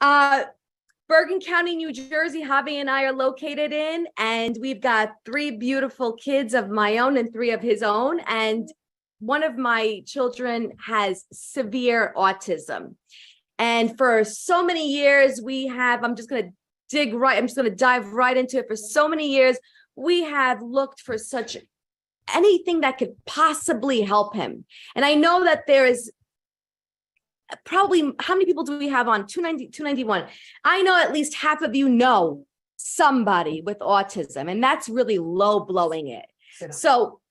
uh, Bergen County, New Jersey, Javi and I are located in, and we've got 3 beautiful kids of my own and 3 of his own. And one of my children has severe autism. And for so many years, I'm just going to dive right into it. For so many years, we have looked for anything that could possibly help him. And I know that there is probably, how many people do we have on 291? I know at least half of you know somebody with autism, and that's really low blowing it. So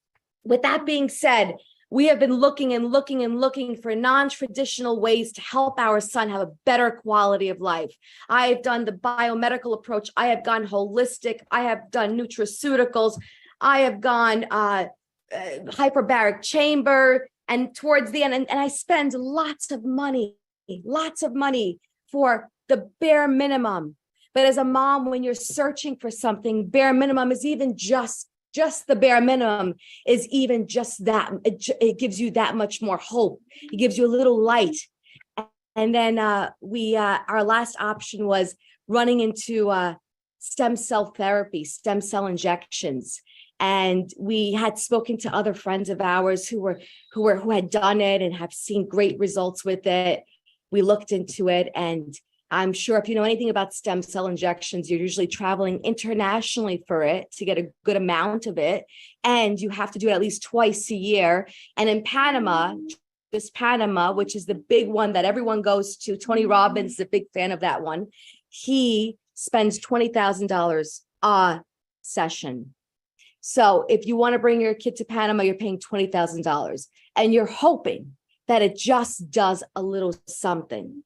with that being said, we have been looking for non-traditional ways to help our son have a better quality of life. I have done the biomedical approach. I have gone holistic. I have done nutraceuticals. I have gone hyperbaric chamber. And towards the end, and I spend lots of money for the bare minimum. But as a mom, when you're searching for something, bare minimum is even just the bare minimum is even just that. It gives you that much more hope. It gives you a little light. And then our last option was running into stem cell therapy, stem cell injections. And we had spoken to other friends of ours who had done it and have seen great results with it. We looked into it, and I'm sure if you know anything about stem cell injections, you're usually traveling internationally for it to get a good amount of it. And you have to do it at least twice a year. And in Panama, which is the big one that everyone goes to, Tony Robbins is a big fan of that one. He spends $20,000 a session. So if you want to bring your kid to Panama, you're paying $20,000, and you're hoping that it just does a little something.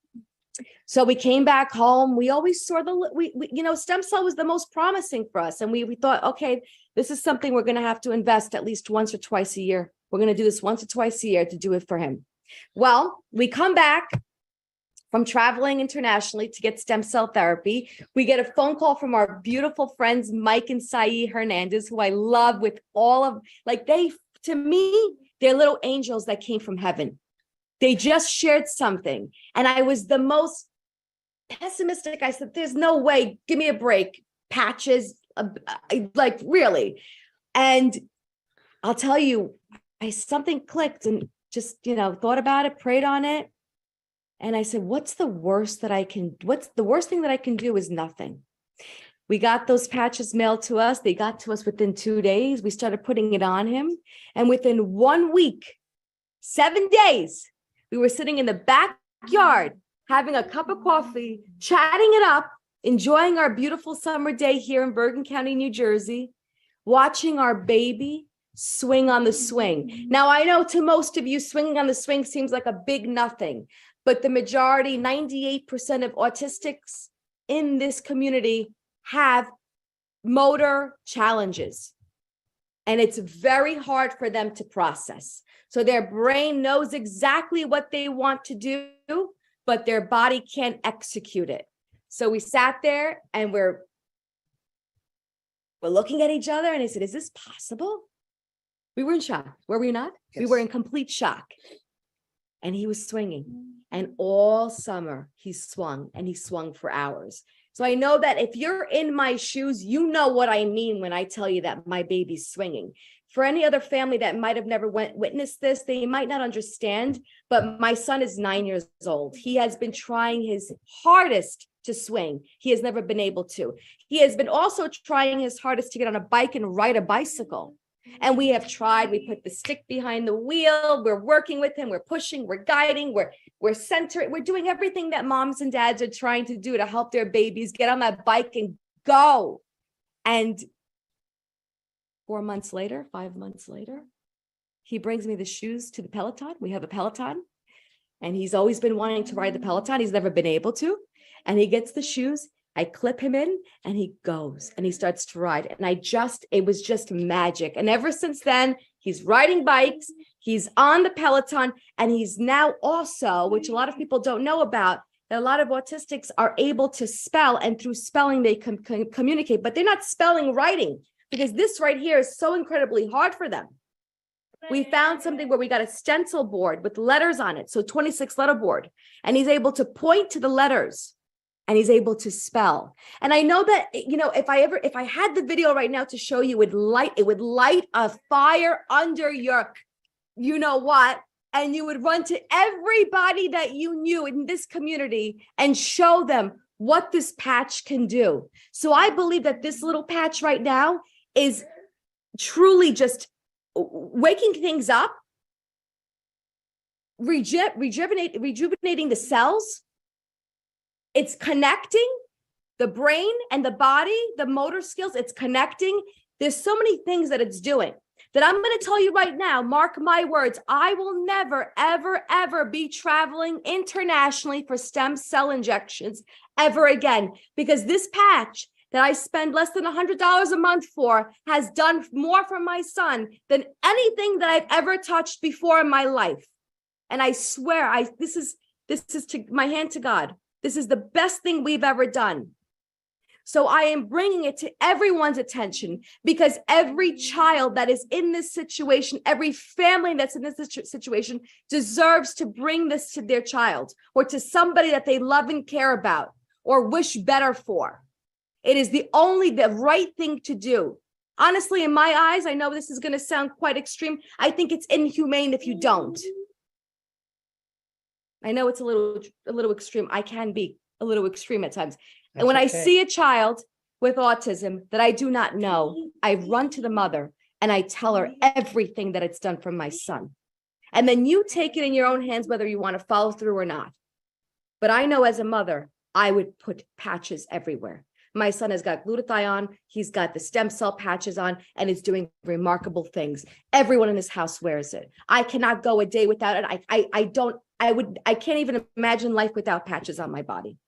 So we came back home. We always saw stem cell was the most promising for us. And we thought, okay, this is something we're going to have to invest at least once or twice a year. We're going to do this once or twice a year to do it for him. Well, we come back from traveling internationally to get stem cell therapy. We get a phone call from our beautiful friends, Mike and Saeed Hernandez, who I love with all of, to me, they're little angels that came from heaven. They just shared something. And I was the most pessimistic. I said, there's no way, give me a break. Patches, really. And I'll tell you, something clicked and just, thought about it, prayed on it. And I said, what's the worst thing that I can do is nothing. We got those patches mailed to us. They got to us within 2 days. We started putting it on him. And within 1 week, 7 days, we were sitting in the backyard, having a cup of coffee, chatting it up, enjoying our beautiful summer day here in Bergen County, New Jersey, watching our baby swing on the swing. Now, I know to most of you, swinging on the swing seems like a big nothing. But the majority, 98% of autistics in this community have motor challenges. And it's very hard for them to process. So their brain knows exactly what they want to do, but their body can't execute it. So we sat there and we're looking at each other, and I said, is this possible? We were in shock, were we not? Yes. We were in complete shock. And he was swinging. And all summer he swung, and he swung for hours. So I know that if you're in my shoes, you know what I mean when I tell you that my baby's swinging. For any other family that might have never witnessed this, they might not understand, but my son is 9 years old. He has been trying his hardest to swing. He has never been able to. He has been also trying his hardest to get on a bike and ride a bicycle. And we have tried, we put the stick behind the wheel, we're working with him, we're pushing, we're guiding, we're centering, we're doing everything that moms and dads are trying to do to help their babies get on that bike and go. And 5 months later, he brings me the shoes to the Peloton. We have a Peloton, and he's always been wanting to ride the Peloton. He's never been able to. And he gets the shoes. I clip him in, and he goes and he starts to ride. And it was just magic. And ever since then, he's riding bikes, he's on the Peloton, and he's now also, which a lot of people don't know about, that a lot of autistics are able to spell, and through spelling, they can communicate, but they're not spelling writing, because this right here is so incredibly hard for them. We found something where we got a stencil board with letters on it. So 26 letter board. And he's able to point to the letters and he's able to spell. And I know that, you know, if I had the video right now to show you, it would light a fire under your, you know what, and you would run to everybody that you knew in this community and show them what this patch can do. So I believe that this little patch right now is truly just waking things up, rejuvenating the cells. It's connecting the brain and the body, the motor skills. It's connecting. There's so many things that it's doing that I'm going to tell you right now, mark my words, I will never, ever, ever be traveling internationally for stem cell injections ever again, because this patch that I spend less than $100 a month for has done more for my son than anything that I've ever touched before in my life. And I swear, this is to my hand to God. This is the best thing we've ever done. So I am bringing it to everyone's attention, because every child that is in this situation, every family that's in this situation deserves to bring this to their child or to somebody that they love and care about or wish better for. It is the right thing to do. Honestly, in my eyes, I know this is going to sound quite extreme. I think it's inhumane if you don't. I know it's a little extreme. I can be a little extreme at times. And when I see a child with autism that I do not know, I run to the mother and I tell her everything that it's done for my son. And then you take it in your own hands, whether you want to follow through or not. But I know as a mother, I would put patches everywhere. My son has got glutathione. He's got the stem cell patches on, and it's doing remarkable things. Everyone in this house wears it. I cannot go a day without it. I can't even imagine life without patches on my body.